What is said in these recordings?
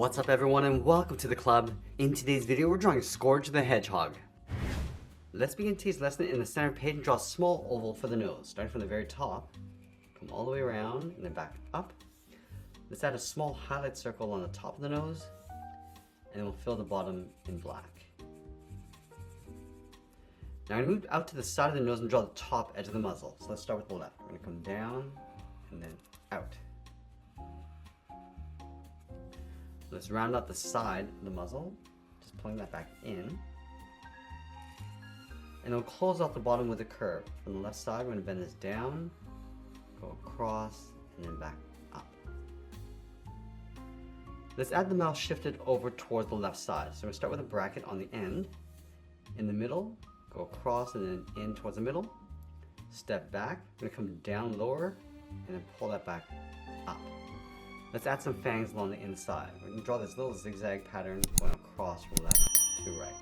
What's up everyone and welcome to the club. In today's video we're drawing Scourge the Hedgehog. Let's begin today's lesson in the center page and draw a small oval for the nose. Starting from the very top, come all the way around and then back up. Let's add a small highlight circle on the top of the nose and then we'll fill the bottom in black. Now I'm going to move out to the side of the nose and draw the top edge of the muzzle. So let's start with the left. We're going to come down and then out. Let's round out the side of the muzzle, just pulling that back in. And we'll close off the bottom with a curve. From the left side, we're going to bend this down, go across, and then back up. Let's add the mouth shifted over towards the left side. So we're going to start with a bracket on the end. In the middle, go across and then in towards the middle. Step back, we're going to come down lower, and then pull that back up. Let's add some fangs along the inside. We're going to draw this little zigzag pattern going across from left to right.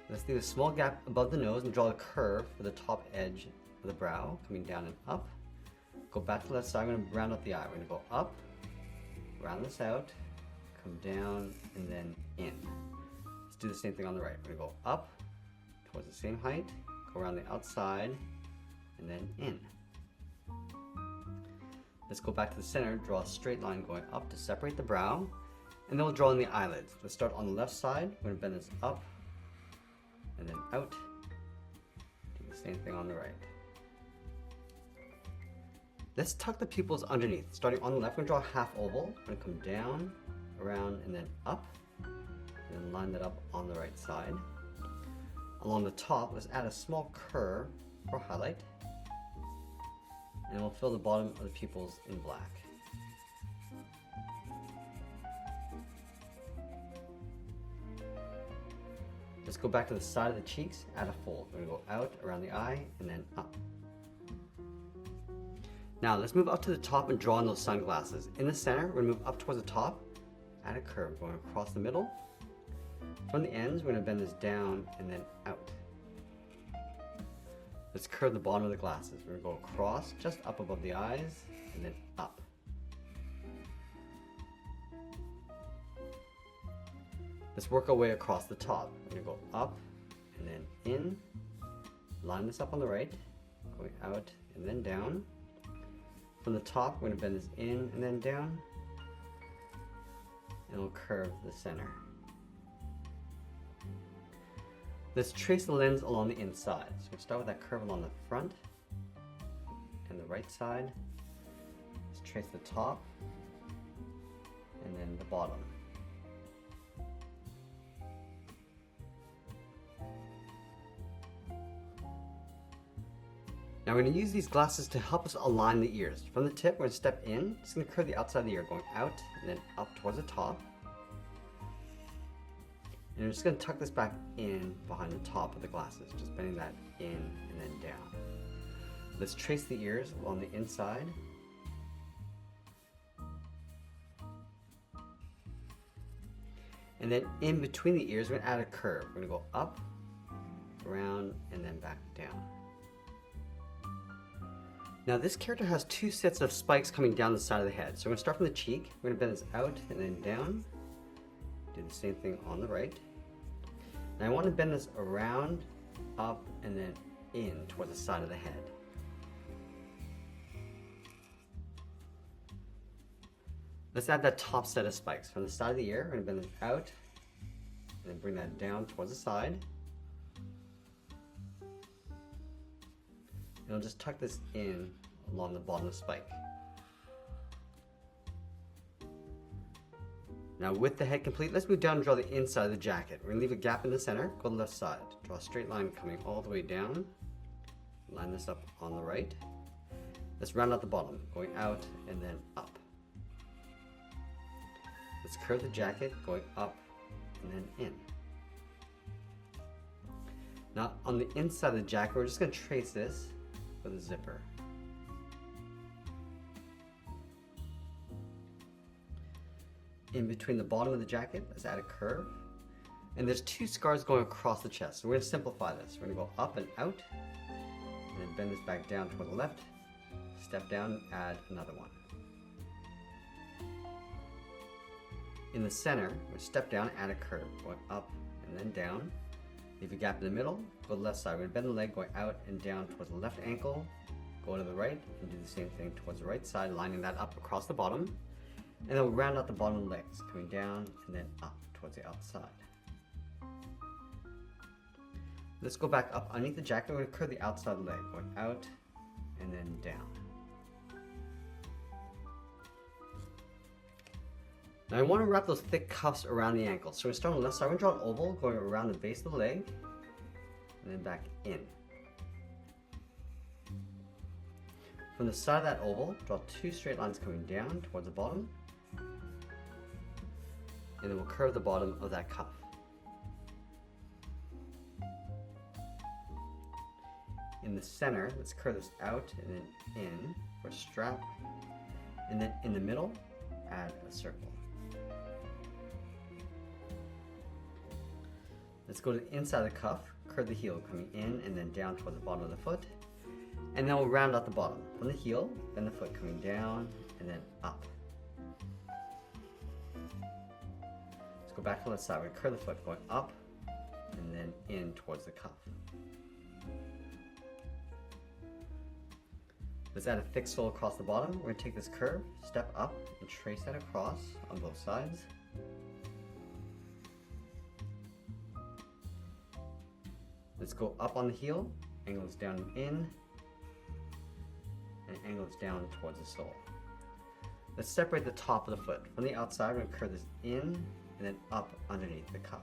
Let's leave a small gap above the nose and draw a curve for the top edge of the brow, coming down and up. Go back to the left side, we're going to round out the eye. We're going to go up, round this out, come down, and then in. Let's do the same thing on the right. We're going to go up towards the same height, go around the outside, and then in. Let's go back to the center, draw a straight line going up to separate the brow, and then we'll draw in the eyelids. Let's start on the left side. We're going to bend this up and then out. Do the same thing on the right. Let's tuck the pupils underneath. Starting on the left, we're going to draw a half oval. We're going to come down, around, and then up, and then line that up on the right side. Along the top, let's add a small curve for highlight. And we'll fill the bottom of the pupils in black. Let's go back to the side of the cheeks, add a fold. We're going to go out around the eye and then up. Now let's move up to the top and draw in those sunglasses. In the center, we're going to move up towards the top, add a curve going across the middle. From the ends, we're going to bend this down and then out. Let's curve the bottom of the glasses. We're going to go across, just up above the eyes, and then up. Let's work our way across the top. We're going to go up, and then in. Line this up on the right, going out, and then down. From the top, we're going to bend this in and then down. And we'll curve the center. Let's trace the lens along the inside. So we'll start with that curve along the front and the right side. Let's trace the top and then the bottom. Now we're going to use these glasses to help us align the ears. From the tip, we're going to step in. Just going to curve the outside of the ear, going out and then up towards the top. And we're just going to tuck this back in behind the top of the glasses, just bending that in and then down. Let's trace the ears along the inside. And then in between the ears, we're going to add a curve. We're going to go up, around, and then back down. Now this character has two sets of spikes coming down the side of the head. So we're going to start from the cheek. We're going to bend this out and then down. Do the same thing on the right. And I want to bend this around, up, and then in towards the side of the head. Let's add that top set of spikes. From the side of the ear, we're going to bend this out, and then bring that down towards the side. And we'll just tuck this in along the bottom of the spike. Now with the head complete, let's move down and draw the inside of the jacket. We're going to leave a gap in the center, go to the left side. Draw a straight line coming all the way down. Line this up on the right. Let's round out the bottom, going out and then up. Let's curve the jacket, going up and then in. Now on the inside of the jacket, we're just going to trace this with a zipper. In between the bottom of the jacket, let's add a curve. And there's two scars going across the chest. So we're going to simplify this. We're going to go up and out, and then bend this back down toward the left, step down, add another one. In the center, we're step down, add a curve, going up and then down. Leave a gap in the middle, go to the left side. We're going to bend the leg going out and down towards the left ankle, go to the right, and do the same thing towards the right side, lining that up across the bottom. And then we'll round out the bottom legs, coming down and then up towards the outside. Let's go back up underneath the jacket. We're going to curve the outside leg, going out and then down. Now I want to wrap those thick cuffs around the ankle. So we're going to start on the left side. We're going to draw an oval going around the base of the leg and then back in. From the side of that oval, draw 2 straight lines coming down towards the bottom. And then we'll curve the bottom of that cuff. In the center, let's curve this out and then in for a strap. And then in the middle, add a circle. Let's go to the inside of the cuff, curve the heel coming in and then down toward the bottom of the foot. And then we'll round out the bottom. From the heel, bend the foot coming down and then up. Let's go back to the left side. We're going to curve the foot going up and then in towards the cuff. Let's add a thick sole across the bottom. We're going to take this curve, step up, and trace that across on both sides. Let's go up on the heel, angles down and in, and angles down towards the sole. Let's separate the top of the foot. From the outside, we're going to curve this in and then up underneath the cuff.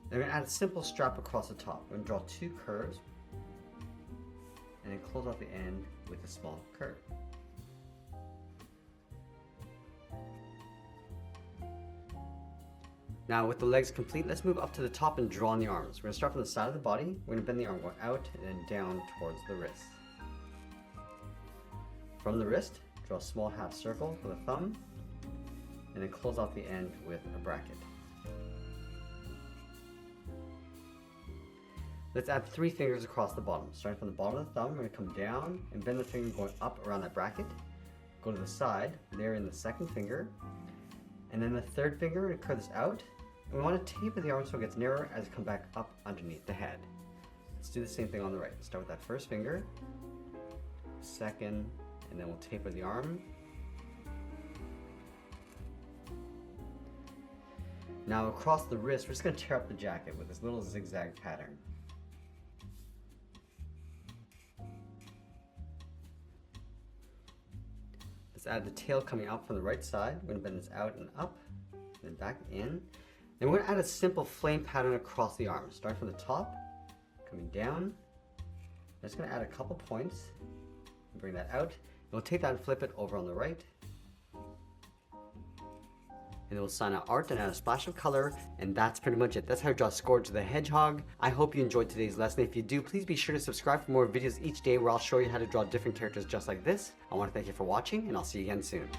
Then we're going to add a simple strap across the top. We're going to draw 2 curves and then close off the end with a small curve. Now with the legs complete, let's move up to the top and draw on the arms. We're going to start from the side of the body. We're going to bend the arm going out and then down towards the wrist. From the wrist, draw a small half circle for the thumb and then close off the end with a bracket. Let's add 3 fingers across the bottom. Starting from the bottom of the thumb, we're going to come down and bend the finger going up around that bracket. Go to the side, there in the second finger. And then the third finger, we're going to curve this out. And we want to taper the arm so it gets narrower as it comes back up underneath the head. Let's do the same thing on the right. Start with that first finger, second, and then we'll taper the arm. Now across the wrist, we're just going to tear up the jacket with this little zigzag pattern. Let's add the tail coming out from the right side. We're going to bend this out and up, then back in. And we're going to add a simple flame pattern across the arm. Start from the top, coming down. I'm just going to add a couple points, and bring that out. And we'll take that and flip it over on the right. And then we'll sign out art and add a splash of color, and that's pretty much it. That's how you draw Scourge the Hedgehog. I hope you enjoyed today's lesson. If you do, please be sure to subscribe for more videos each day where I'll show you how to draw different characters just like this. I want to thank you for watching, and I'll see you again soon.